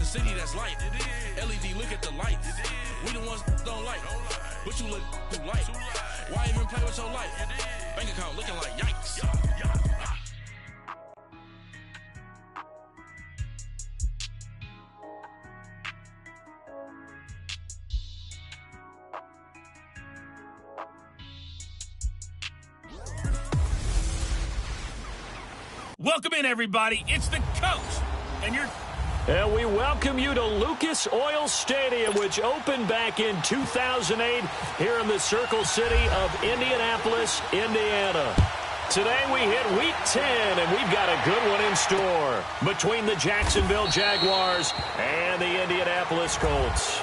city that's light. LED, look at the lights. We the ones don't like. But you look too light. Why even play with your life? Bank account looking like yikes. Welcome in, everybody. It's the coach. And we welcome you to Lucas Oil Stadium, which opened back in 2008 here in the Circle City of Indianapolis, Indiana. Today we hit Week 10, and we've got a good one in store between the Jacksonville Jaguars and the Indianapolis Colts.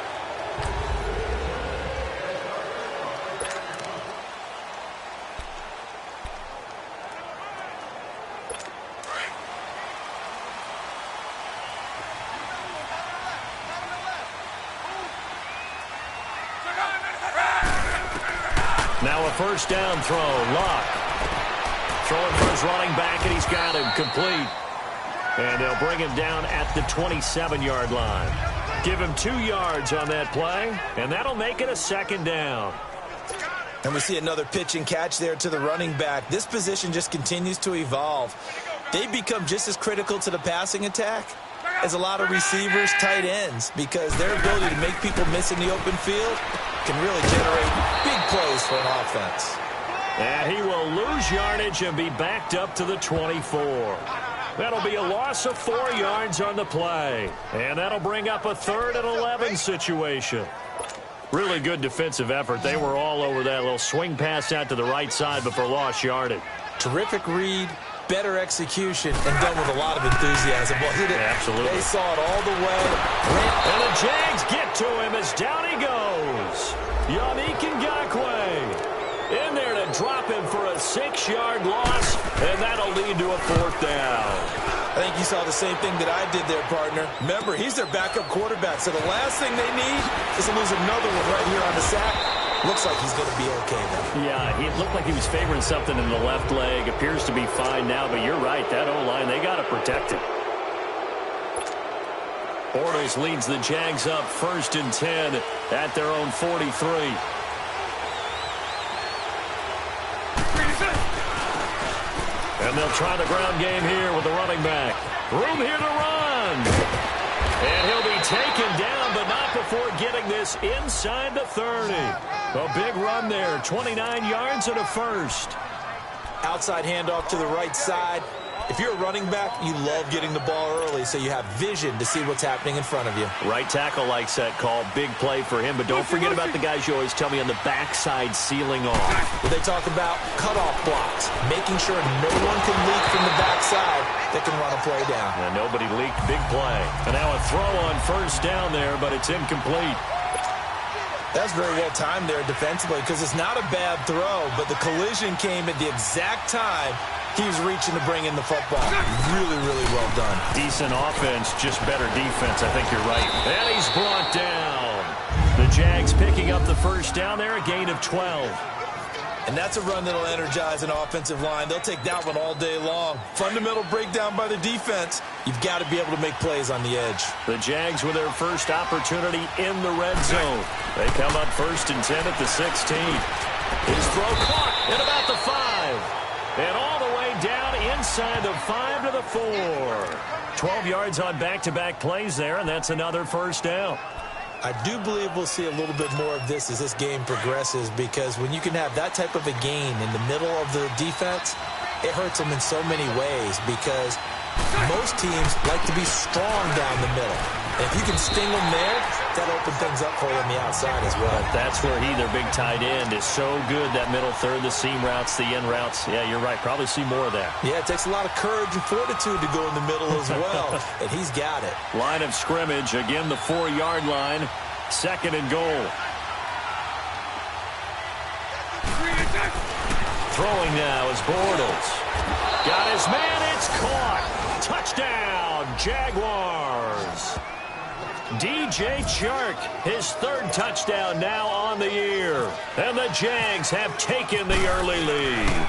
Now a first down throw. Lock. Throwing for his running back, and he's got him complete. And they'll bring him down at the 27-yard line. Give him 2 yards on that play, and that'll make it a second down. And we see another pitch and catch there to the running back. This position just continues to evolve. They become just as critical to the passing attack as a lot of receivers, tight ends, because their ability to make people miss in the open field can really generate big plays for an offense. And he will lose yardage and be backed up to the 24. That'll be a loss of 4 yards on the play. And that'll bring up a 3rd and 11 situation. Really good defensive effort. They were all over that little swing pass out to the right side before lost yardage. Terrific read, better execution, and done with a lot of enthusiasm. Wasn't it? Absolutely. They saw it all the way. And the Jags get to him as down he goes. Yannick Ngakoue in there to drop him for a 6-yard loss, and that'll lead to a 4th down. I think you saw the same thing that I did there, partner. Remember, he's their backup quarterback, so the last thing they need is to lose another one right here on the sack. Looks like he's going to be okay, though. Yeah, it looked like he was favoring something in the left leg. Appears to be fine now, but you're right. That O-line, they got to protect it. Bortles leads the Jags up 1st and 10 at their own 43. And they'll try the ground game here with the running back. Room here to run. And he'll be taken down, but not before getting this inside the 30. A big run there, 29 yards and a first. Outside handoff to the right side. If you're a running back, you love getting the ball early so you have vision to see what's happening in front of you. Right tackle likes that call. Big play for him, but don't forget about the guys you always tell me on the backside sealing off. They talk about cutoff blocks, making sure no one can leak from the backside that can run a play down. And nobody leaked. Big play. And now a throw on 1st down there, but it's incomplete. That's very well timed there defensively because it's not a bad throw, but the collision came at the exact time he was reaching to bring in the football. Really, really well done. Decent offense, just better defense. I think you're right. And he's brought down. The Jags picking up the 1st down there, a gain of 12. And that's a run that'll energize an offensive line. They'll take that one all day long. Fundamental breakdown by the defense. You've got to be able to make plays on the edge. The Jags with their first opportunity in the red zone. They come up 1st and 10 at the 16. His throw caught at about the 5. And all the way down inside the 5 to the 4. 12 yards on back-to-back plays there, and that's another 1st down. I do believe we'll see a little bit more of this as this game progresses because when you can have that type of a gain in the middle of the defense, it hurts them in so many ways because most teams like to be strong down the middle. And if you can sting them there, that'll open things up for you on the outside as well. But that's where their big tight end, is so good, that middle third, the seam routes, the end routes. Yeah, you're right. Probably see more of that. Yeah, it takes a lot of courage and fortitude to go in the middle as well, and he's got it. Line of scrimmage, again the 4-yard line, 2nd and goal. Throwing now is Bortles. Got his man, it's caught. Touchdown, Jaguars. DJ Chark, his 3rd touchdown now on the year. And the Jags have taken the early lead.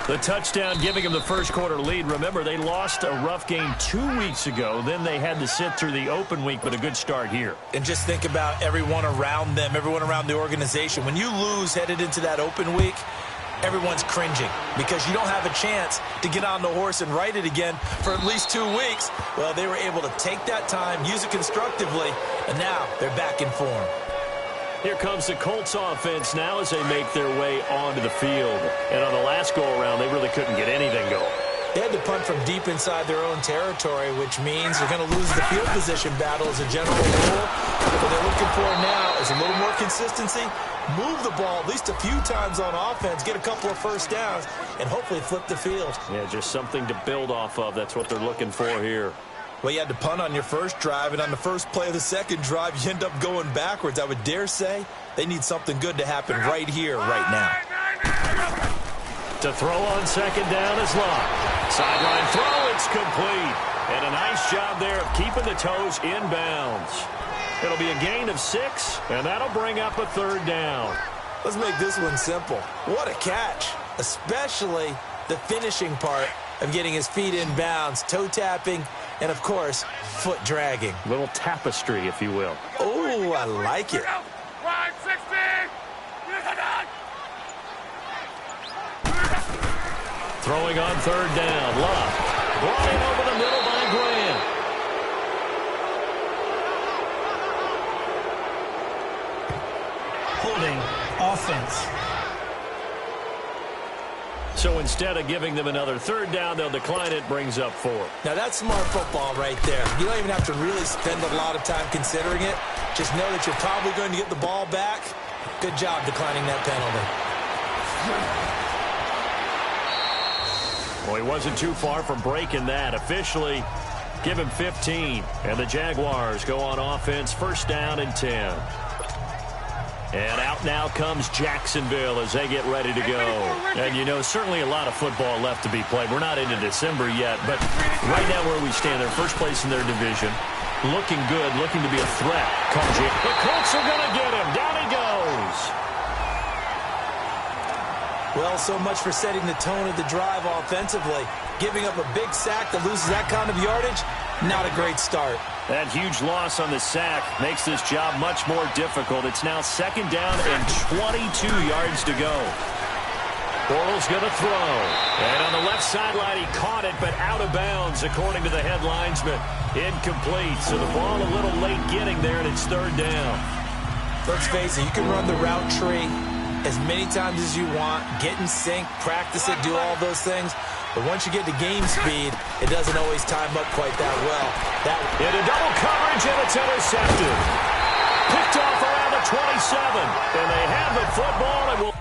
The touchdown giving them the first quarter lead. Remember, they lost a rough game 2 weeks ago. Then they had to sit through the open week, but a good start here. And just think about everyone around them, everyone around the organization. When you lose headed into that open week, everyone's cringing because you don't have a chance to get on the horse and ride it again for at least 2 weeks. Well, they were able to take that time, use it constructively, and now they're back in form. Here comes the Colts offense now as they make their way onto the field. And on the last go-around, they really couldn't get anything going. They had to punt from deep inside their own territory, which means they're going to lose the field position battle as a general rule. What they're looking for now is a little more consistency, move the ball at least a few times on offense, get a couple of first downs, and hopefully flip the field. Yeah, just something to build off of. That's what they're looking for here. Well, you had to punt on your first drive, and on the first play of the second drive, you end up going backwards. I would dare say they need something good to happen right here, right now. To throw on second down is Locke. Sideline throw, it's complete. And a nice job there of keeping the toes inbounds. It'll be a gain of 6, and that'll bring up a third down. Let's make this one simple. What a catch, especially the finishing part of getting his feet in bounds, toe tapping, and, of course, foot dragging. Little tapestry, if you will. Oh, I like it. Throwing on third down, Love. Brought in over the middle by Grant. Holding offense. So instead of giving them another third down, they'll decline it, brings up 4. Now, that's smart football right there. You don't even have to really spend a lot of time considering it. Just know that you're probably going to get the ball back. Good job declining that penalty. Well, he wasn't too far from breaking that. Officially, give him 15. And the Jaguars go on offense, first down and 10. And out now comes Jacksonville as they get ready to go. And, you know, certainly a lot of football left to be played. We're not into December yet, but right now where we stand, they're first place in their division. Looking good, looking to be a threat. The Colts are going to get him. Down he goes. Well, so much for setting the tone of the drive offensively. Giving up a big sack that loses that kind of yardage, not a great start. That huge loss on the sack makes this job much more difficult. It's now second down and 22 yards to go. Bortles going to throw. And on the left sideline, he caught it, but out of bounds, according to the head linesman. Incomplete, so the ball a little late getting there, and it's third down. Let's face it, you can run the route tree as many times as you want, get in sync, practice it, do all those things. But once you get to game speed, it doesn't always time up quite that well. Into double coverage, and it's intercepted. Picked off around the 27. And they have the football, and will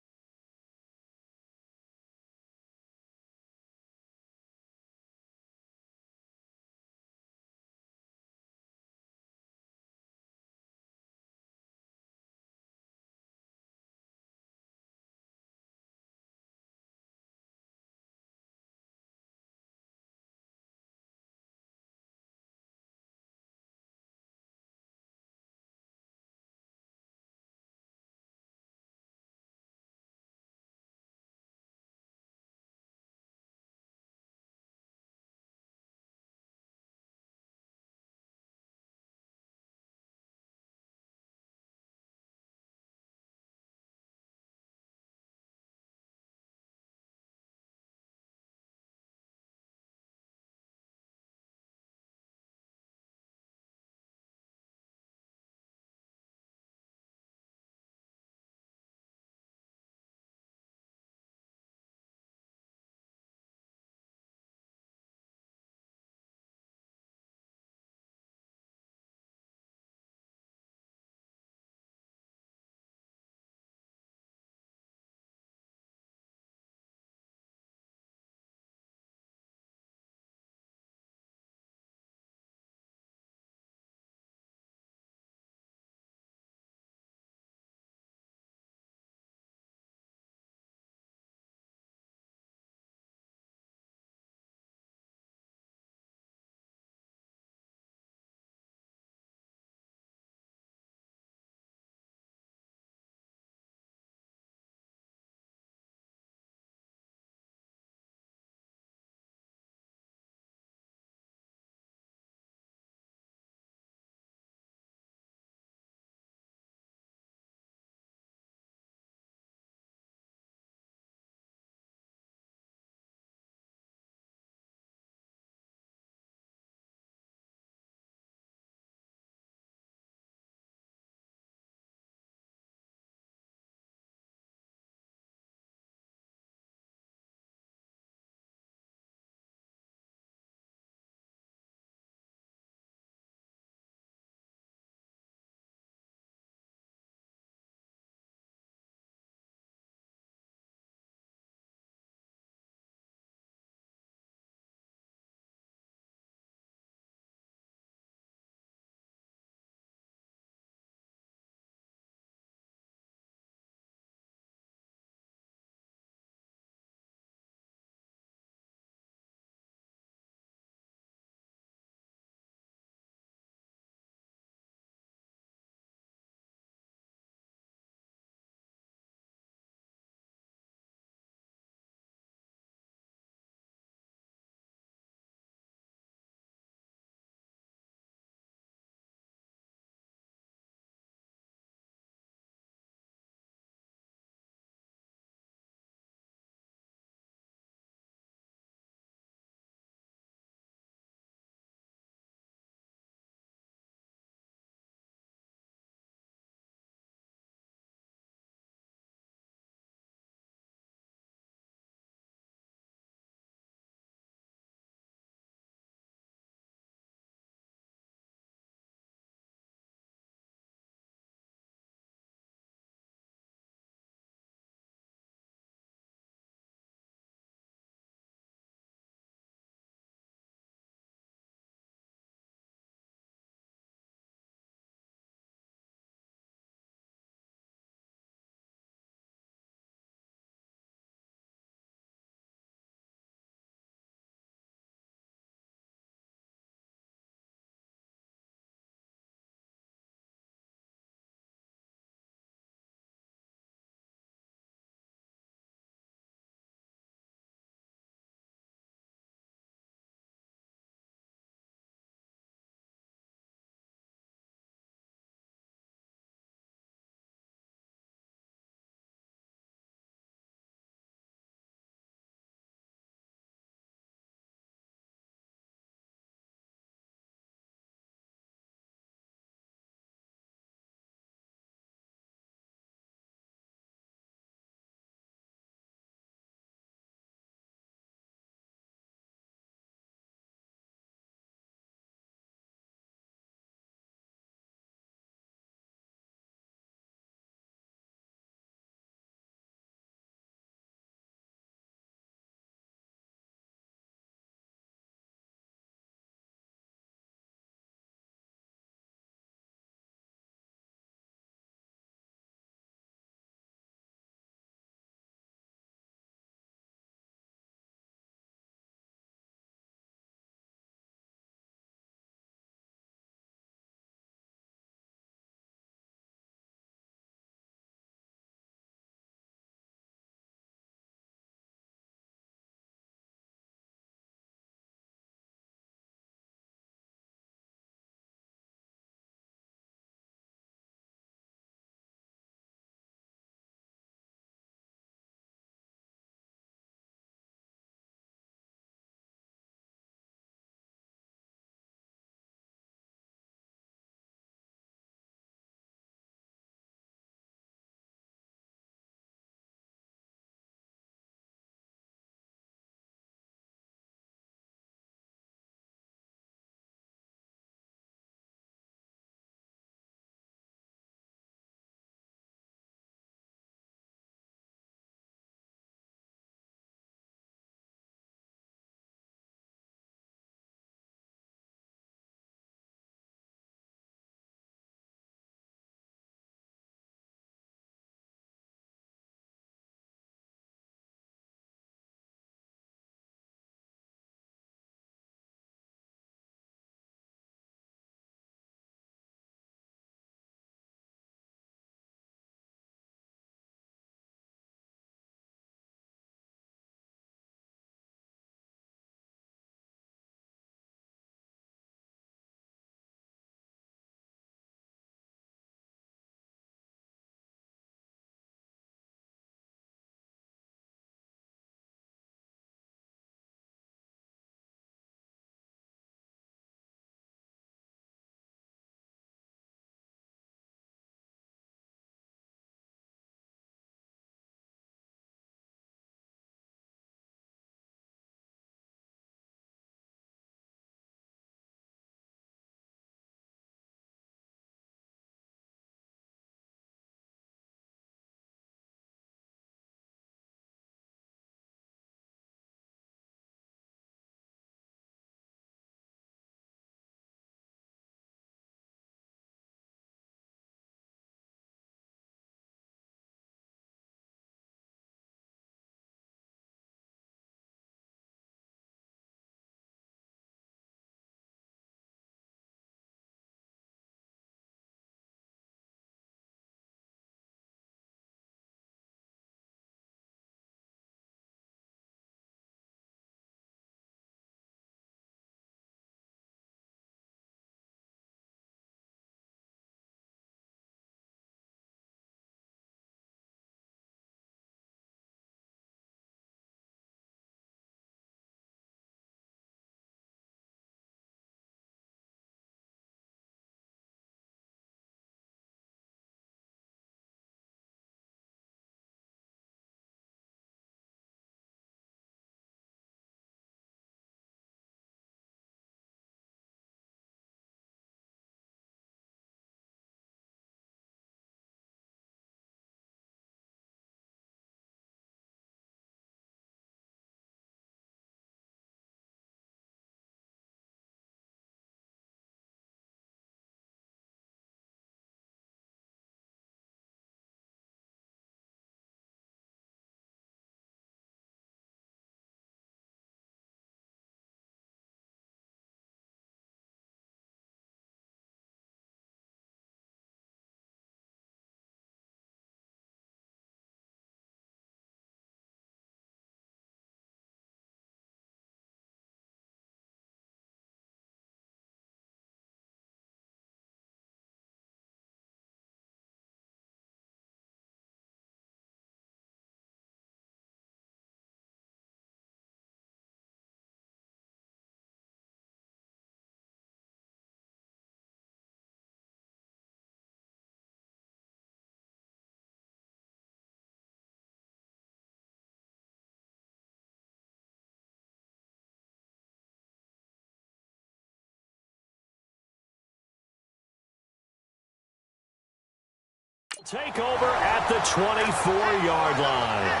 Take over at the 24-yard line.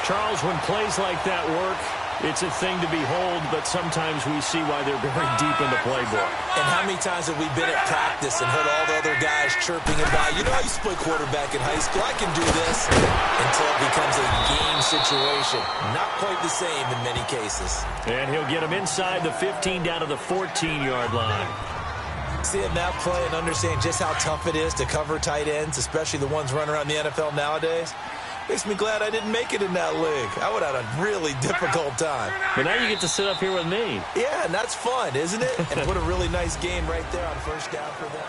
Charles, when plays like that work, it's a thing to behold, but sometimes we see why they're very deep in the playbook. And how many times have we been at practice and heard all the other guys chirping about, you know, I used to play quarterback in high school, I can do this, until it becomes a game situation. Not quite the same in many cases. And he'll get him inside the 15 down to the 14-yard line. Seeing that play and understand just how tough it is to cover tight ends, especially the ones running around the NFL nowadays, makes me glad I didn't make it in that league. I would have had a really difficult time. But now you get to sit up here with me. Yeah, and that's fun, isn't it? And put a really nice game right there on first down for them.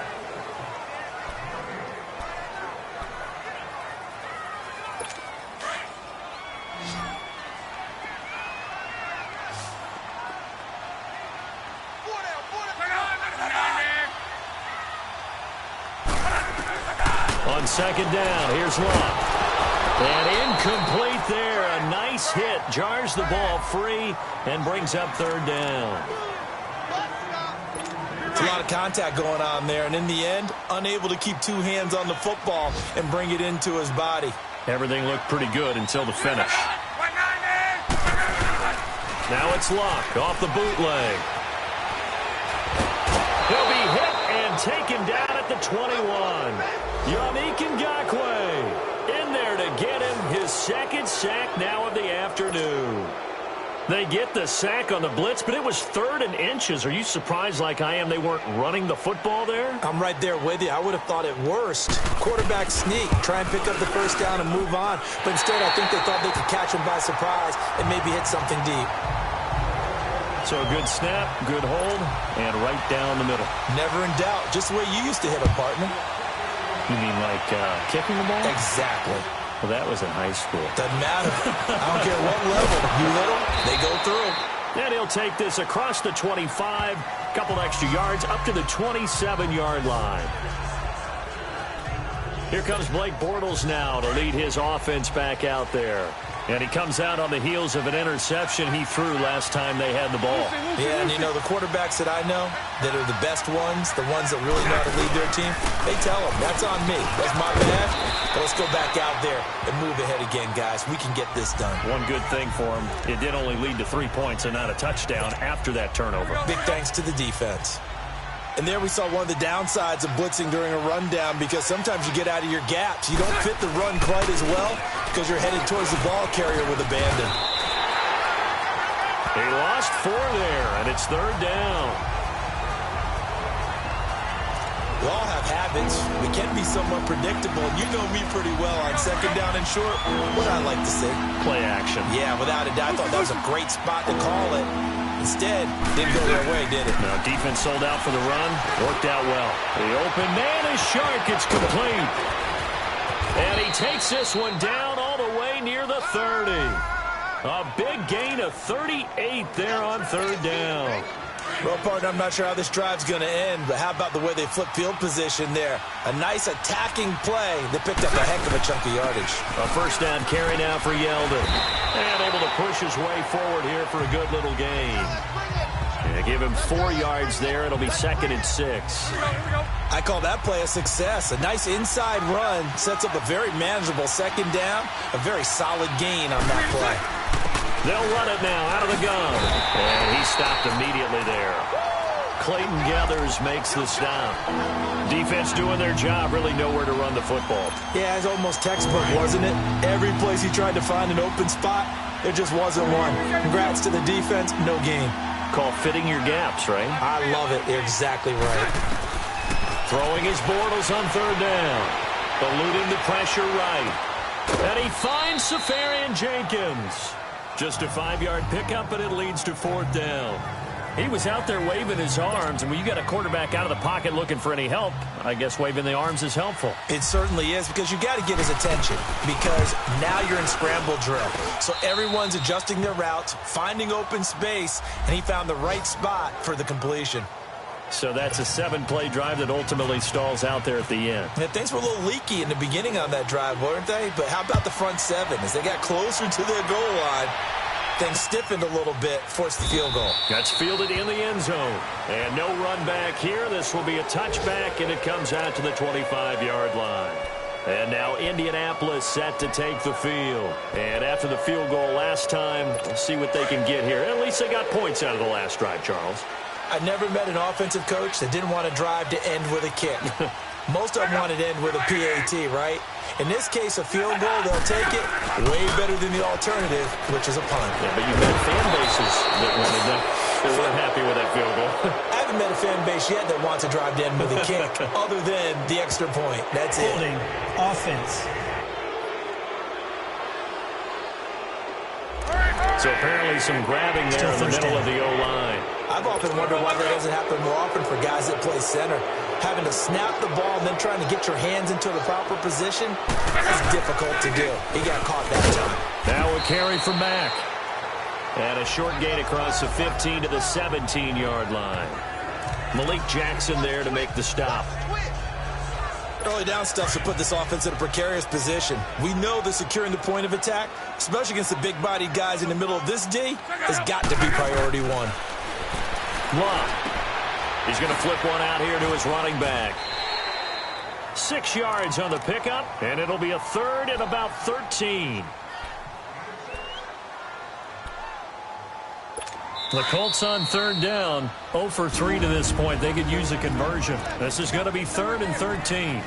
On second down, here's Love. And incomplete there. A nice hit. Jars the ball free and brings up third down. It's a lot of contact going on there. And in the end, unable to keep two hands on the football and bring it into his body. Everything looked pretty good until the finish. Now it's Luck off the bootleg. He'll be hit and taken down at the 21. Yannick Ngakoue in there to get him his second sack now of the afternoon. They get the sack on the blitz, but it was 3rd and inches. Are you surprised like I am they weren't running the football there? I'm right there with you. I would have thought it worst. Quarterback sneak, try and pick up the first down and move on. But instead, I think they thought they could catch him by surprise and maybe hit something deep. So a good snap, good hold, and right down the middle. Never in doubt. Just the way you used to hit a partner. You mean like kicking the ball? Exactly. Well, that was in high school. Doesn't matter. I don't care what level. You little, they go through. And he'll take this across the 25, couple extra yards, up to the 27-yard line. Here comes Blake Bortles now to lead his offense back out there. And he comes out on the heels of an interception he threw last time they had the ball. Yeah, and you know, the quarterbacks that I know that are the best ones, the ones that really know how to lead their team, they tell them, that's on me. That's my bad. But let's go back out there and move ahead again, guys. We can get this done. One good thing for him, it did only lead to 3 points and not a touchdown after that turnover. Big thanks to the defense. And there we saw one of the downsides of blitzing during a rundown, because sometimes you get out of your gaps. You don't fit the run quite as well because you're headed towards the ball carrier with abandon. He lost 4 there, and it's 3rd down. We all have habits. We can be somewhat predictable. You know me pretty well on second down and short. What I like to say? Play action. Yeah, without a doubt. I thought that was a great spot to call it. Instead, didn't go their way, did it? No, defense sold out for the run. Worked out well. The open man is sharp. It's complete. And he takes this one down all the way near the 30. A big gain of 38 there on 3rd down. Well, partner, I'm not sure how this drive's going to end, but how about the way they flip field position there? A nice attacking play that picked up a heck of a chunk of yardage. A first down carry now for Yeldon. And able to push his way forward here for a good little gain. Yeah, give him 4 yards there. It'll be 2nd and 6. I call that play a success. A nice inside run sets up a very manageable second down. A very solid gain on that play. They'll run it now out of the gun. And he stopped immediately there. Clayton Gathers makes the stop. Defense doing their job, really nowhere to run the football. Yeah, it's almost textbook, wasn't it? Every place he tried to find an open spot, there just wasn't one. Congrats to the defense, no gain. Call fitting your gaps, right? I love it. You're exactly right. Throwing his Bortles on 3rd down. Eluding the pressure right. And he finds Safarian Jenkins. Just a 5-yard pickup, but it leads to 4th down. He was out there waving his arms, and when you got a quarterback out of the pocket looking for any help, I guess waving the arms is helpful. It certainly is, because you got to get his attention, because now you're in scramble drill. So everyone's adjusting their routes, finding open space, and he found the right spot for the completion. So that's a 7-play drive that ultimately stalls out there at the end. Yeah, things were a little leaky in the beginning on that drive, weren't they? But how about the front 7? As they got closer to their goal line, things stiffened a little bit, forced the field goal. That's fielded in the end zone. And no run back here. This will be a touchback, and it comes out to the 25-yard line. And now Indianapolis set to take the field. And after the field goal last time, we'll see what they can get here. At least they got points out of the last drive, Charles. I never met an offensive coach that didn't want to drive to end with a kick. Most of them wanted to end with a PAT, right? In this case, a field goal, they'll take it way better than the alternative, which is a punt. Yeah, but you've had fan bases that wanted that. They weren't happy with that field goal. I haven't met a fan base yet that wants to drive to end with a kick, other than the extra point. That's it. Holding offense. So apparently some grabbing there in the middle of the O-line. I've often wondered why that doesn't happen more often for guys that play center. Having to snap the ball and then trying to get your hands into the proper position, that's difficult to do. He got caught that time. Now a carry for Mack. And a short gain across the 15 to the 17-yard line. Malik Jackson there to make the stop. Early down stuff to put this offense in a precarious position. We know that securing the point of attack, especially against the big-bodied guys in the middle of this D, has got to be priority one. Love. He's going to flip one out here to his running back. 6 yards on the pickup, and it'll be a third and about 13. The Colts on third down, 0 for 3 to this point. They could use a conversion. This is going to be 3rd and 13.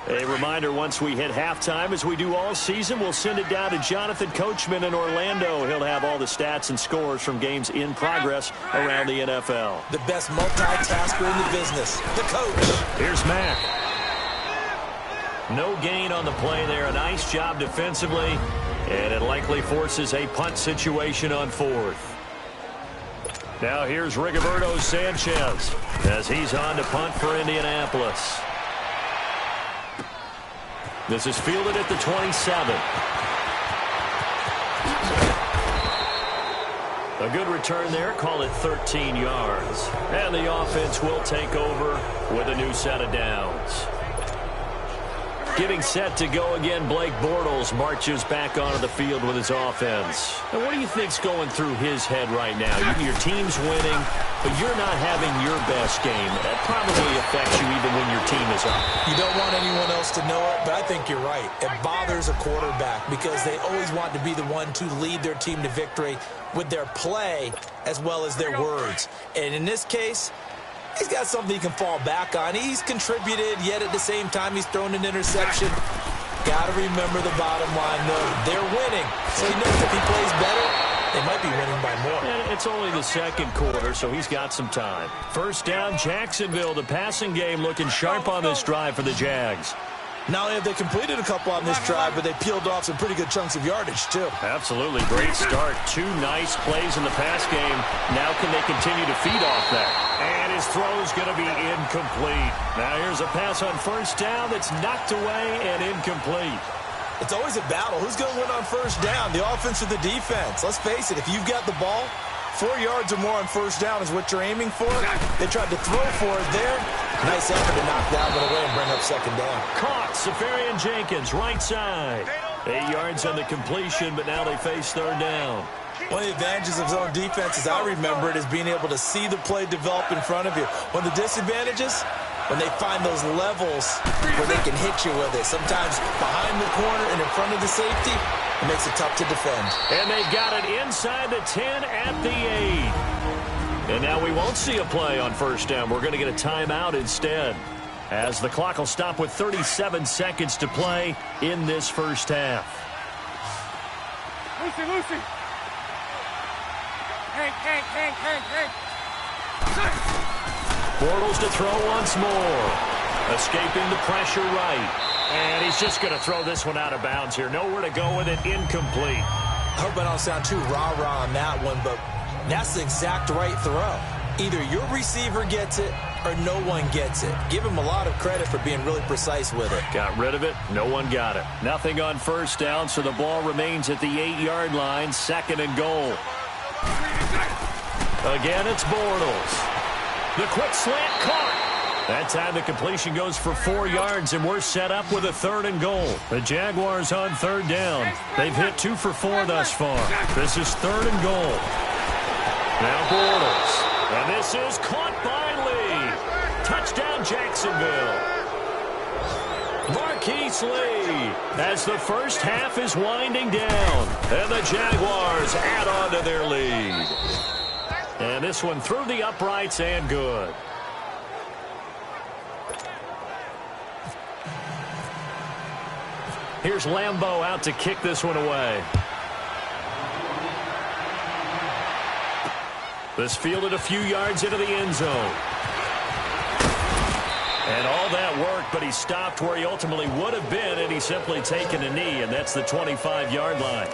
A reminder, once we hit halftime, as we do all season, we'll send it down to Jonathan Coachman in Orlando. He'll have all the stats and scores from games in progress around the NFL. The best multitasker in the business, the coach. Here's Mack. No gain on the play there. A nice job defensively. And it likely forces a punt situation on 4th. Now here's Rigoberto Sanchez as he's on to punt for Indianapolis. This is fielded at the 27. A good return there. Call it 13 yards. And the offense will take over with a new set of downs. Getting set to go again, Blake Bortles marches back onto the field with his offense. And what do you think's going through his head right now? Your team's winning, but you're not having your best game. That probably affects you even when your team is up. You don't want anyone else to know it, but I think you're right. It bothers a quarterback because they always want to be the one to lead their team to victory with their play as well as their words. And in this case, he's got something he can fall back on. He's contributed, yet at the same time he's thrown an interception. Got to remember the bottom line, though. They're winning. So he knows if he plays better, they might be winning by more. And it's only the second quarter, so he's got some time. First down, Jacksonville. The passing game looking sharp on this drive for the Jags. Not only have they completed a couple on this drive, but they peeled off some pretty good chunks of yardage, too. Absolutely. Great start. 2 nice plays in the pass game. Now can they continue to feed off that? And his throw's going to be incomplete. Now here's a pass on first down that's knocked away and incomplete. It's always a battle. Who's going to win on first down, the offense or the defense? Let's face it, if you've got the ball, 4 yards or more on first down is what you're aiming for. They tried to throw for it there. Nice effort to knock that one away and bring up second down. Caught. Safarian Jenkins, right side. 8 yards on the completion, but now they face third down. One of the advantages of zone defense, as I remember it, is being able to see the play develop in front of you. One of the disadvantages, when they find those levels where they can hit you with it. Sometimes behind the corner and in front of the safety, it makes it tough to defend. And they've got it inside the 10 at the 8. And now we won't see a play on first down. We're going to get a timeout instead, as the clock will stop with 37 seconds to play in this first half. Lucy. Hank. Bortles to throw once more. Escaping the pressure right. And he's just going to throw this one out of bounds here. Nowhere to go with it. Incomplete. I hope I don't sound too rah-rah on that one, but that's the exact right throw. Either your receiver gets it or no one gets it. Give him a lot of credit for being really precise with it. Got rid of it. No one got it. Nothing on first down, so the ball remains at the 8-yard line. 2nd and goal. Again, it's Bortles. The quick slant caught. That time the completion goes for 4 yards, and we're set up with a 3rd and goal. The Jaguars on third down. They've hit 2 for 4 thus far. This is 3rd and goal. Now Bortles. And this is caught by Lee. Touchdown, Jacksonville. Marquise Lee, as the first half is winding down, and the Jaguars add on to their lead. And this one through the uprights and good. Here's Lambeau out to kick this one away. This fielded a few yards into the end zone. And all that worked, but he stopped where he ultimately would have been, and he's simply taken a knee, and that's the 25-yard line.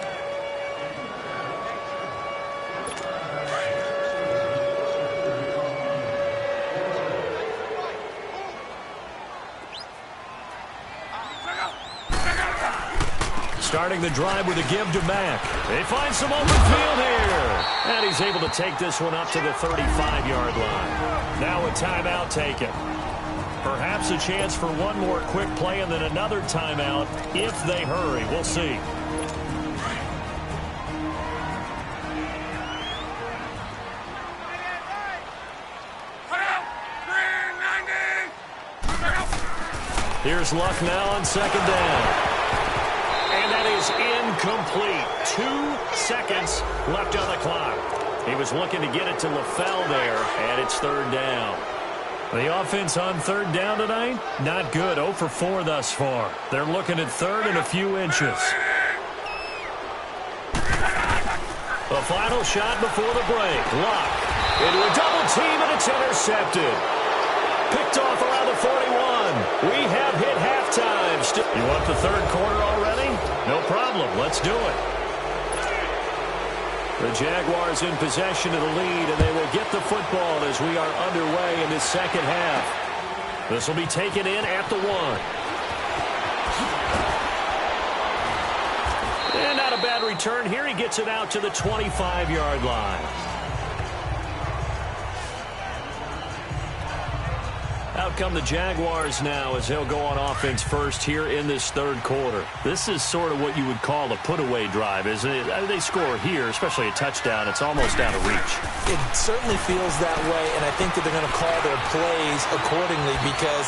Starting the drive with a give to Mack. They find some open field here. And he's able to take this one up to the 35-yard line. Now a timeout taken. Perhaps a chance for one more quick play and then another timeout if they hurry. We'll see. Here's Luck now on second down. And that is incomplete. 2 seconds left on the clock. He was looking to get it to LaFell there, and it's third down. The offense on third down tonight, not good. 0 for 4 thus far. They're looking at third and a few inches. The final shot before the break. Luck into a double team, and it's intercepted. Picked off around the 41. We have hit halftime. You want the third quarter already? No problem. Let's do it. The Jaguars in possession of the lead, and they will get the football as we are underway in this second half. This will be taken in at the 1. And not a bad return here. He gets it out to the 25-yard line. Out come the Jaguars now as they'll go on offense first here in this third quarter. This is sort of what you would call a put-away drive, isn't it? They score here, especially a touchdown. It's almost out of reach. It certainly feels that way, and I think that they're going to call their plays accordingly because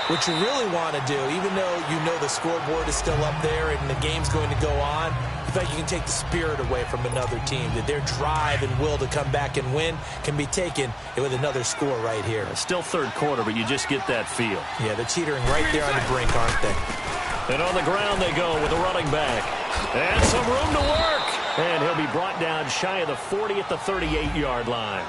what you really want to do, even though you know the scoreboard is still up there and the game's going to go on, in fact, you can take the spirit away from another team, that their drive and will to come back and win can be taken with another score right here. Still third quarter, but you just get that feel. Yeah, they're teetering right there on the brink, aren't they? And on the ground they go with a running back. And some room to work. And he'll be brought down shy of the 40 at the 38-yard line.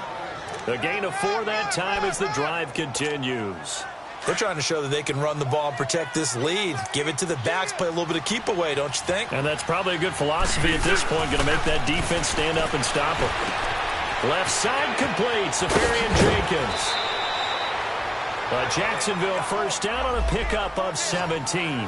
The gain of 4 that time as the drive continues. They're trying to show that they can run the ball and protect this lead. Give it to the backs, play a little bit of keep away, don't you think? And that's probably a good philosophy at this point, going to make that defense stand up and stop them. Left side complete, Safarian Jenkins. Jacksonville first down on a pickup of 17.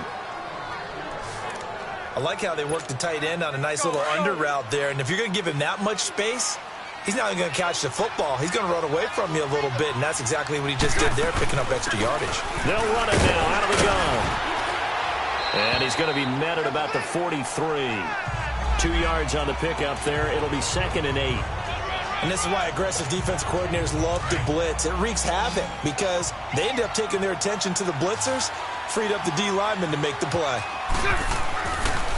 I like how they work the tight end on a nice little under route there. And if you're going to give him that much space, he's not even going to catch the football. He's going to run away from you a little bit, and that's exactly what he just did there, picking up extra yardage. They'll run it now out of the gun. And he's going to be met at about the 43. 2 yards on the pickup there. It'll be 2nd and 8. And this is why aggressive defense coordinators love to blitz. It wreaks havoc because they end up taking their attention to the blitzers, freed up the D lineman to make the play.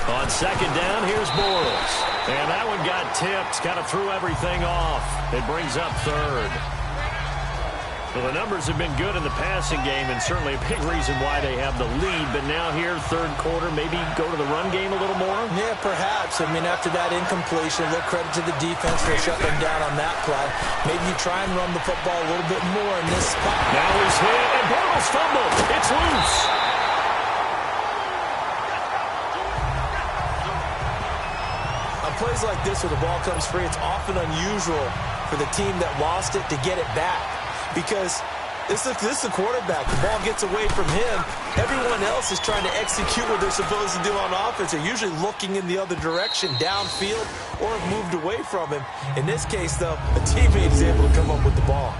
On second down, here's Bortles. And that one got tipped, kind of threw everything off. It brings up third. Well, the numbers have been good in the passing game, and certainly a big reason why they have the lead. But now here, third quarter, maybe go to the run game a little more? Yeah, perhaps. I mean, after that incompletion, a little credit to the defense for shutting them down on that play. Maybe you try and run the football a little bit more in this spot. Now he's hit, and Bortles fumbled. It's loose. On plays like this where the ball comes free, it's often unusual for the team that lost it to get it back. Because this is the quarterback. The ball gets away from him. Everyone else is trying to execute what they're supposed to do on offense. They're usually looking in the other direction, downfield, or have moved away from him. In this case, though, a teammate is able to come up with the ball.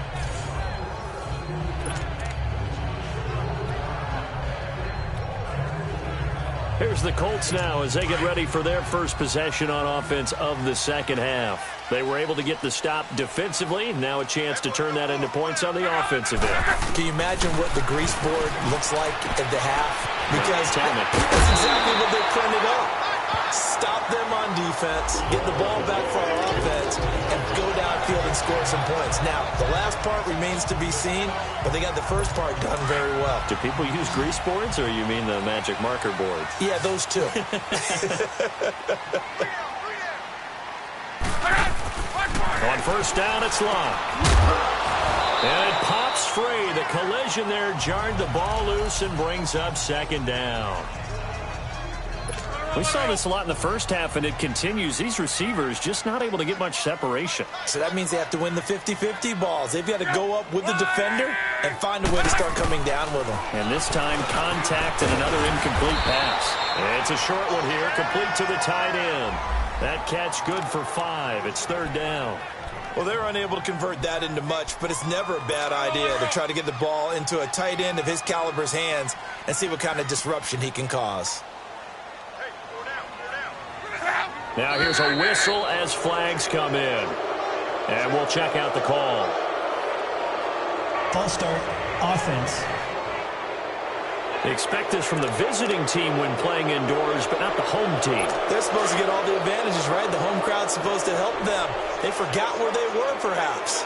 Here's the Colts now as they get ready for their first possession on offense of the second half. They were able to get the stop defensively. Now a chance to turn that into points on the offensive end. Can you imagine what the grease board looks like at the half? Because that's exactly what they printed up. Stop them on defense, get the ball back for our offense, and go downfield and score some points. Now, the last part remains to be seen, but they got the first part done very well. Do people use grease boards, or you mean the magic marker boards? Yeah, those two. On first down, it's Locke. And it pops free. The collision there jarred the ball loose and brings up second down. We saw this a lot in the first half, and it continues. These receivers just not able to get much separation. So that means they have to win the 50-50 balls. They've got to go up with the defender and find a way to start coming down with them. And this time, contact and another incomplete pass. It's a short one here, complete to the tight end. That catch good for 5. It's third down. Well, they're unable to convert that into much, but it's never a bad idea to try to get the ball into a tight end of his caliber's hands and see what kind of disruption he can cause. Now here's a whistle as flags come in. And we'll check out the call. False start, offense. They expect this from the visiting team when playing indoors, but not the home team. They're supposed to get all the advantages, right? The home crowd's supposed to help them. They forgot where they were, perhaps.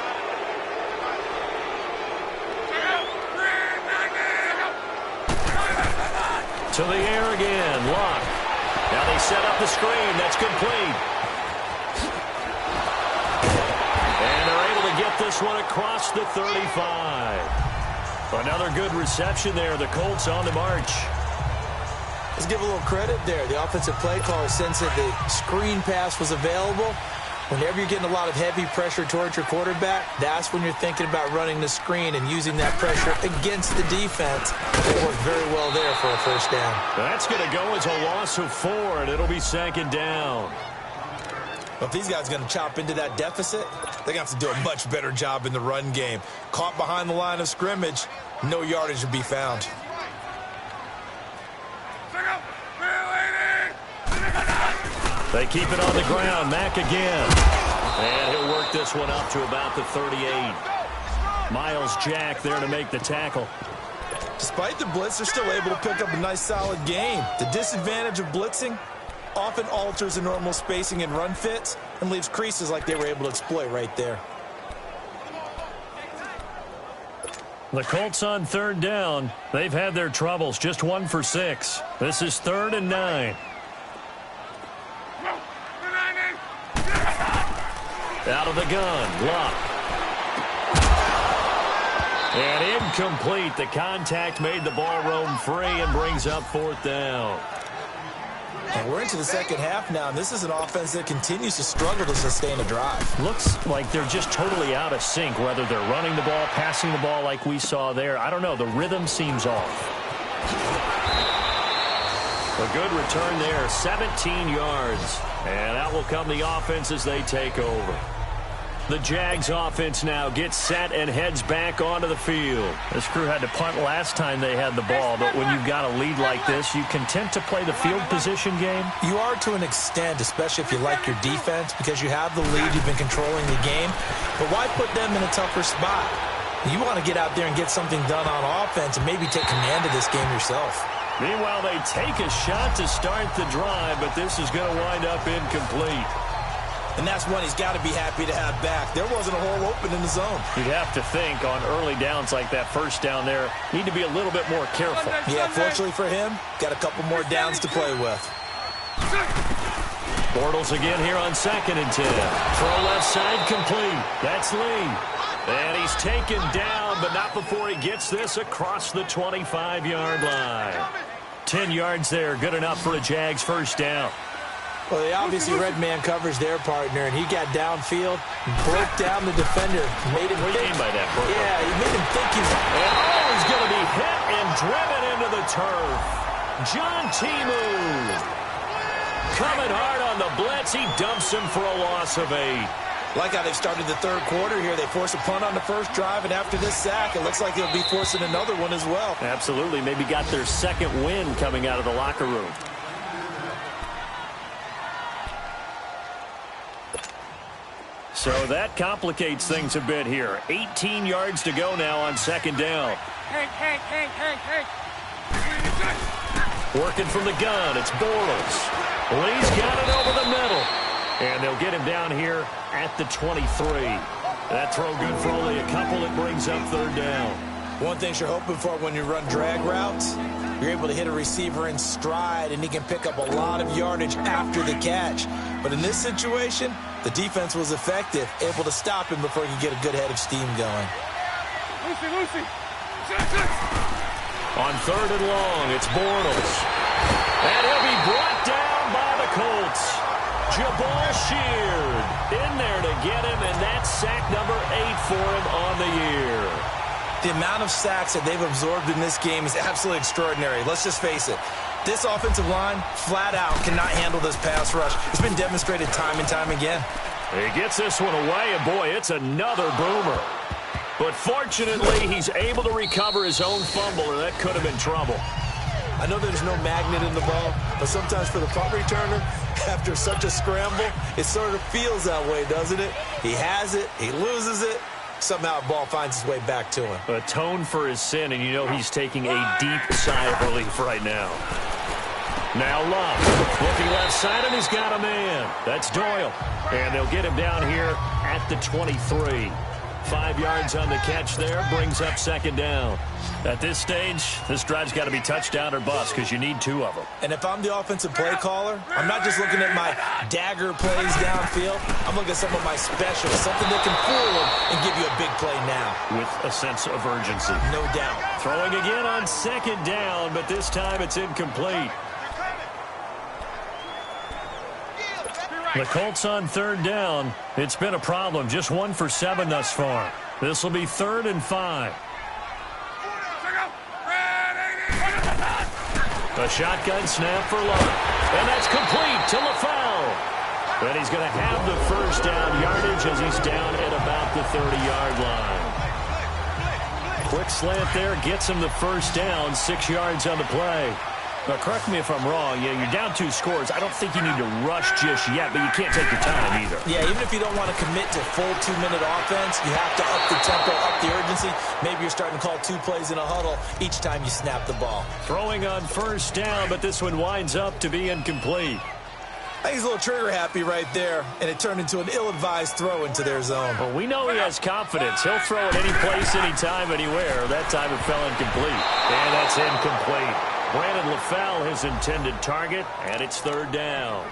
To the air again, Locke. Now they set up the screen. That's complete. And they're able to get this one across the 35. Another good reception there. The Colts on the march. Let's give a little credit there. The offensive play caller sensed that the screen pass was available. Whenever you're getting a lot of heavy pressure towards your quarterback, that's when you're thinking about running the screen and using that pressure against the defense. It worked very well there for a first down. That's going to go as a loss of 4, and it'll be second down. Well, if these guys are going to chop into that deficit, they're going to have to do a much better job in the run game. Caught behind the line of scrimmage, no yardage will be found. They keep it on the ground. Mack again. And he'll work this one up to about the 38. Miles Jack there to make the tackle. Despite the blitz, they're still able to pick up a nice solid gain. The disadvantage of blitzing often alters the normal spacing and run fits and leaves creases like they were able to exploit right there. The Colts on third down. They've had their troubles. Just 1 for 6. This is 3rd and 9. Out of the gun, Locke. And incomplete. The contact made the ball roam free and brings up 4th down. And we're into the second half now, and this is an offense that continues to struggle to sustain a drive. Looks like they're just totally out of sync, whether they're running the ball, passing the ball like we saw there. I don't know. The rhythm seems off. A good return there, 17 yards. And out will come the offense as they take over. The Jags offense now gets set and heads back onto the field. This crew had to punt last time they had the ball, but when you've got a lead like this, you content to play the field position game? You are to an extent, especially if you like your defense, because you have the lead, you've been controlling the game. But why put them in a tougher spot? You want to get out there and get something done on offense and maybe take command of this game yourself. Meanwhile, they take a shot to start the drive, but this is going to wind up incomplete. And that's one he's got to be happy to have back. There wasn't a hole open in the zone. You'd have to think on early downs like that first down there, need to be a little bit more careful. Yeah, fortunately for him, got a couple more downs to play with. Bortles again here on 2nd and 10. Throw left side complete. That's Lee. And he's taken down, but not before he gets this across the 25-yard line. 10 yards there, good enough for a Jags first down. Well, they obviously red man covers their partner, and he got downfield, broke down the defender, made him think. What do you mean by that, Bro? Yeah, he made him think he's... And he's going to be hit and driven into the turf. John Timu coming hard on the blitz. He dumps him for a loss of 8. Like how they've started the third quarter here. They force a punt on the first drive, and after this sack, it looks like they'll be forcing another one as well. Absolutely. Maybe got their second win coming out of the locker room. So that complicates things a bit here. 18 yards to go now on 2nd down. Hank. Working from the gun, it's Bortles. Lee's got it over the middle. And they'll get him down here at the 23. That throw good for only a couple. It brings up third down. One thing you're hoping for when you run drag routes, you're able to hit a receiver in stride, and he can pick up a lot of yardage after the catch. But in this situation, the defense was effective, able to stop him before he could get a good head of steam going. Lucy. On third and long, it's Bortles. And he'll be brought down by the Colts. Jabal Sheard in there to get him, and that's sack number 8 for him on the year. The amount of sacks that they've absorbed in this game is absolutely extraordinary. Let's just face it. This offensive line, flat out, cannot handle this pass rush. It's been demonstrated time and time again. He gets this one away, and boy, it's another boomer. But fortunately, he's able to recover his own fumble, or that could have been trouble. I know there's no magnet in the ball, but sometimes for the punt returner, after such a scramble, it sort of feels that way, doesn't it? He has it, he loses it, somehow the ball finds its way back to him. Atone for his sin, and you know he's taking a deep sigh of relief right now. Now Love, looking left side, and he's got a man. That's Doyle. And they'll get him down here at the 23. 5 yards on the catch there, brings up second down. At this stage, this drive's got to be touchdown or bust because you need 2 of them. And if I'm the offensive play caller, I'm not just looking at my dagger plays downfield. I'm looking at some of my specials, something that can fool them and give you a big play now. With a sense of urgency. No doubt. Throwing again on second down, but this time it's incomplete. The Colts on third down. It's been a problem. Just 1 for 7 thus far. This will be 3rd and 5. A shotgun snap for Love. And that's complete to LaFell. And he's going to have the first down yardage as he's down at about the 30-yard line. Quick slant there gets him the first down, 6 yards on the play. Now, correct me if I'm wrong. You're down 2 scores. I don't think you need to rush just yet, but you can't take your time either. Yeah, even if you don't want to commit to full 2-minute offense, you have to up the tempo, up the urgency. Maybe you're starting to call 2 plays in a huddle each time you snap the ball. Throwing on first down, but this one winds up to be incomplete. I think he's a little trigger happy right there, and it turned into an ill-advised throw into their zone. Well, we know he has confidence. He'll throw it any place, anytime, anywhere. That time it fell incomplete. And that's incomplete. Brandon LaFell, his intended target, and it's 3rd down.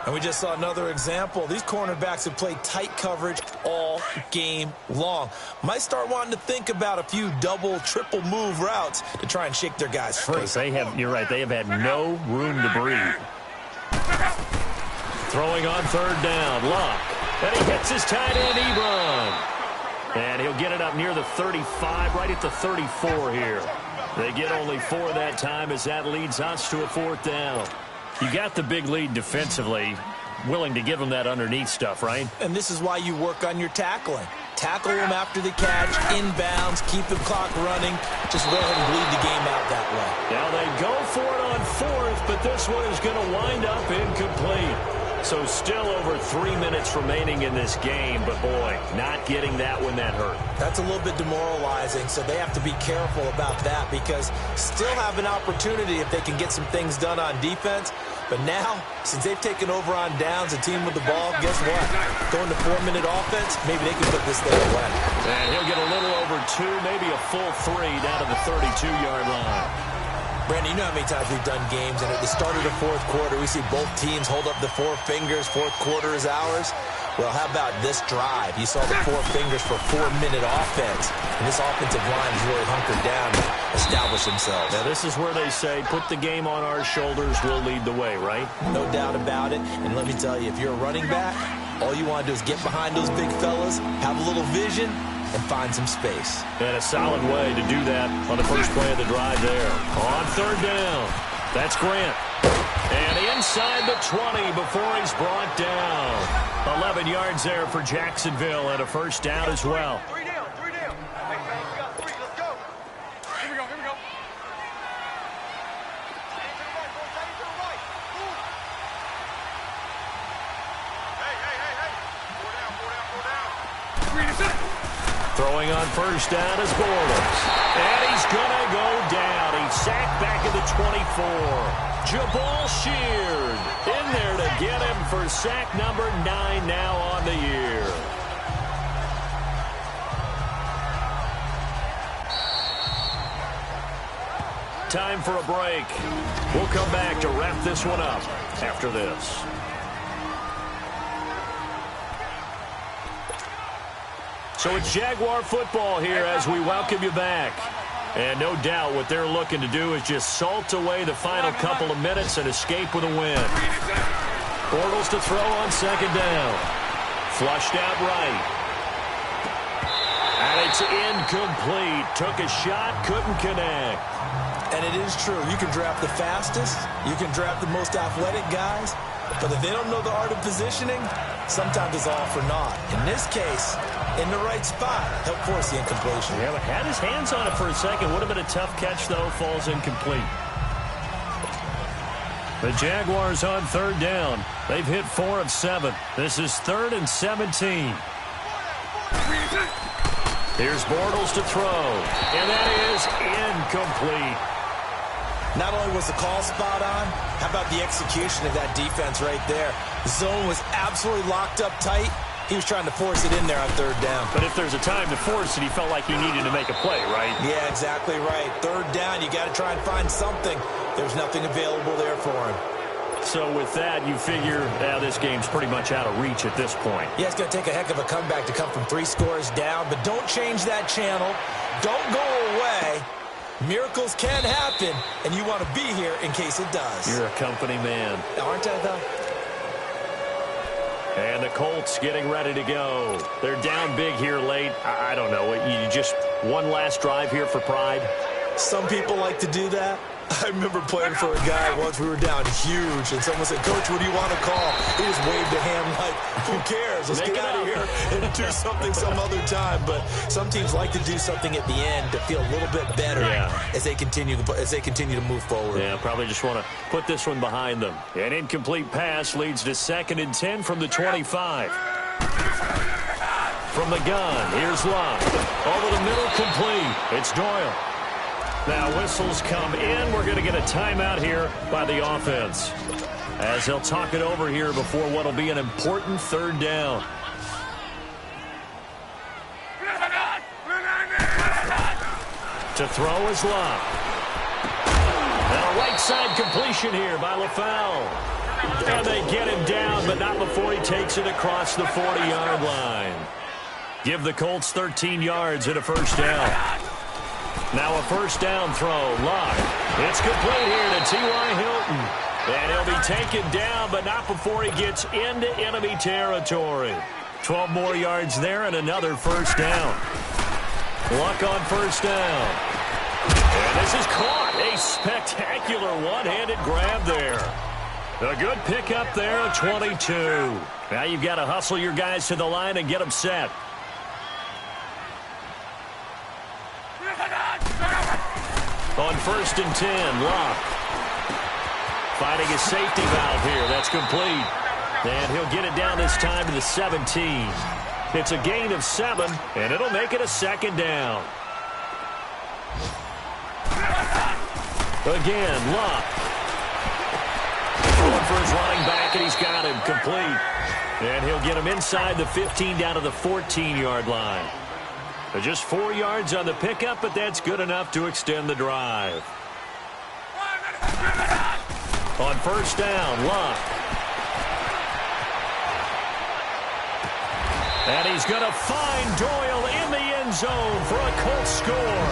And we just saw another example. These cornerbacks have played tight coverage all game long. Might start wanting to think about a few double, triple move routes to try and shake their guys free. You're right, they have had no room to breathe. Throwing on 3rd down, Luck. And he hits his tight end, Ebron. And he'll get it up near the 35, right at the 34 here. They get only 4 that time as that leads us to a 4th down. You got the big lead defensively, willing to give them that underneath stuff, right? And this is why you work on your tackling. Tackle them after the catch, inbounds, keep the clock running. Just go ahead and bleed the game out that way. Now they go for it on 4th, but this one is going to wind up incomplete. So still over 3 minutes remaining in this game, but boy, not getting that one that hurt. That's a little bit demoralizing, so they have to be careful about that because still have an opportunity if they can get some things done on defense. But now, since they've taken over on downs, a team with the ball, guess what? Going to 4-minute offense, maybe they can put this thing away. And he'll get a little over 2, maybe a full 3 down to the 32-yard line. Brandon, you know how many times we've done games, and at the start of the 4th quarter, we see both teams hold up the 4 fingers, 4th quarter is ours. Well, how about this drive? You saw the 4 fingers for 4-minute offense, and this offensive line is really hunkered down to establish themselves. Now, this is where they say, put the game on our shoulders, we'll lead the way, right? No doubt about it, and let me tell you, if you're a running back, all you want to do is get behind those big fellas, have a little vision, and find some space. And a solid way to do that on the first play of the drive there. On 3rd down, that's Grant. And inside the 20 before he's brought down. 11 yards there for Jacksonville and a first down as well. 3 down. Let's go. Here we go. Hey. 4 down. Throwing on first down is Bortles. And he's going to go down. He he's sacked back at the 24. Jabal Sheard in there to get him for sack number 9 now on the year. Time for a break. We'll come back to wrap this one up after this. So it's Jaguar football here as we welcome you back. And no doubt what they're looking to do is just salt away the final couple of minutes and escape with a win. Bortles to throw on second down. Flushed out right. And it's incomplete. Took a shot, couldn't connect. And it is true. You can draft the fastest. You can draft the most athletic guys. But if they don't know the art of positioning, sometimes it's all for naught. In this case, in the right spot, help force the incompletion. Yeah, but had his hands on it for a second. Would have been a tough catch, though. Falls incomplete. The Jaguars on third down. They've hit 4 of 7. This is 3rd and 17. Here's Bortles to throw. And that is incomplete. Not only was the call spot on, how about the execution of that defense right there? The zone was absolutely locked up tight. He was trying to force it in there on third down. But if there's a time to force it, he felt like he needed to make a play, right? Yeah, exactly right. Third down, you got to try and find something. There's nothing available there for him. So with that, you figure this game's pretty much out of reach at this point. Yeah, it's going to take a heck of a comeback to come from 3 scores down, but don't change that channel. Don't go away. Miracles can happen, and you want to be here in case it does. You're a company man. Aren't I, though? And the Colts getting ready to go. They're down big here late. I don't know. You just one last drive here for pride? Some people like to do that. I remember playing for a guy once. We were down huge, and someone said, "Coach, what do you want to call?" He just waved a hand like, "Who cares? Let's get out of here and do something some other time." But some teams like to do something at the end to feel a little bit better as they continue to move forward. Yeah, probably just want to put this one behind them. An incomplete pass leads to 2nd and 10 from the 25. From the gun, here's Locke. Over the middle, complete. It's Doyle. Now whistles come in. We're going to get a timeout here by the offense, as they'll talk it over here before what will be an important third down. To throw is Locke. Now a right side completion here by LaFell. And they get him down, but not before he takes it across the 40-yard line. Give the Colts 13 yards and a first down. Now a first down throw. Locke. It's complete here to T.Y. Hilton. And he'll be taken down, but not before he gets into enemy territory. 12 more yards there and another first down. Luck on first down. And this is caught. A spectacular one-handed grab there. A good pickup there at 22. Now you've got to hustle your guys to the line and get them set. On 1st and 10, Locke. Fighting a safety valve here. That's complete. And he'll get it down this time to the 17. It's a gain of 7, and it'll make it a 2nd down. Again, Locke. Going for his running back, and he's got him complete. And he'll get him inside the 15 down to the 14-yard line. Just 4 yards on the pickup, but that's good enough to extend the drive. On first down, Locke. And he's going to find Doyle in the end zone for a Colts score.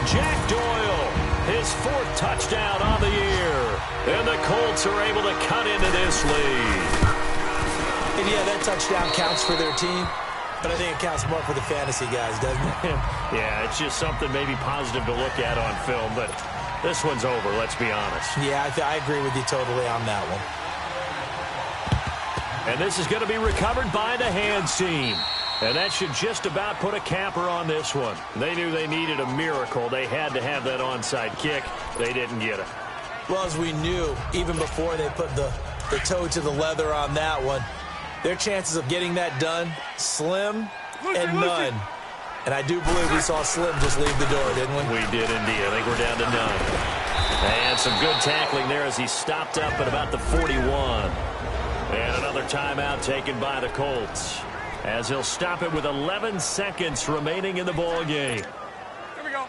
Jack Doyle, his 4th touchdown on the year. And the Colts are able to cut into this lead. And yeah, that touchdown counts for their team. But I think it counts more for the fantasy guys, doesn't it? Yeah, it's just something maybe positive to look at on film, but this one's over, let's be honest. Yeah, I agree with you totally on that one. And this is going to be recovered by the hands team. And that should just about put a capper on this one. They knew they needed a miracle. They had to have that onside kick. They didn't get it. Well, as we knew, even before they put the toe to the leather on that one, their chances of getting that done, slim and none. And I do believe we saw Slim just leave the door, didn't we? We did indeed. I think we're down to 9. And some good tackling there as he stopped up at about the 41. And another timeout taken by the Colts, as he'll stop it with 11 seconds remaining in the ball game. Here we go.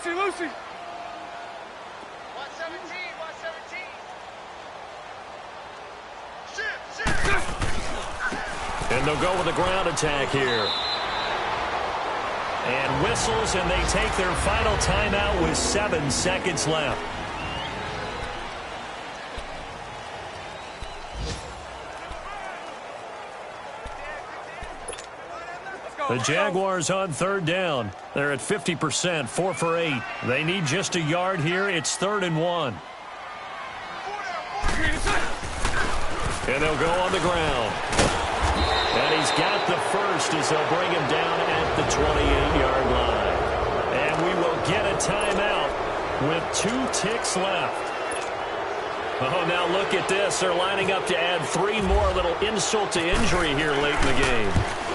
Lucy. 117, 117. Shit. And they'll go with a ground attack here. And whistles, and they take their final timeout with 7 seconds left. The Jaguars on 3rd down. They're at 50%, 4 for 8. They need just a yard here. It's 3rd and 1. And they'll go on the ground. And he's got the first as they'll bring him down at the 28-yard line. And we will get a timeout with 2 ticks left. Oh, now look at this. They're lining up to add 3 more, a little insult to injury here late in the game.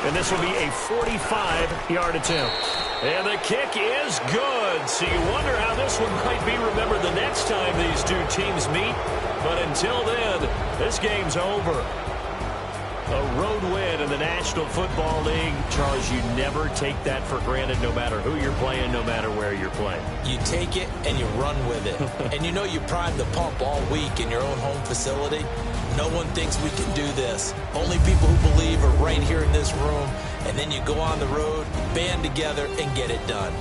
And this will be a 45-yard attempt. And the kick is good. So you wonder how this one might be remembered the next time these two teams meet. But until then, this game's over. A road win in the National Football League. Charles, you never take that for granted, no matter who you're playing, no matter where you're playing. You take it and you run with it. And you know you prime the pump all week in your own home facility. No one thinks we can do this. Only people who believe are right here in this room. And then you go on the road, band together, and get it done.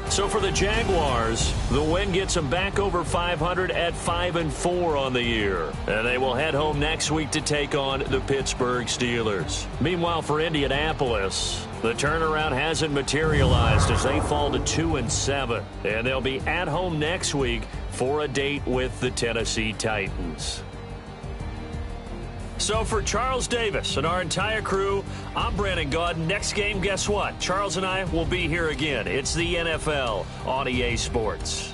So for the Jaguars, the win gets them back over 500 at 5-4 on the year. And they will head home next week to take on the Pittsburgh Steelers. Meanwhile, for Indianapolis, the turnaround hasn't materialized as they fall to 2-7. And they'll be at home next week for a date with the Tennessee Titans. So for Charles Davis and our entire crew, I'm Brandon Gaudin. Next game, guess what? Charles and I will be here again. It's the NFL on EA Sports.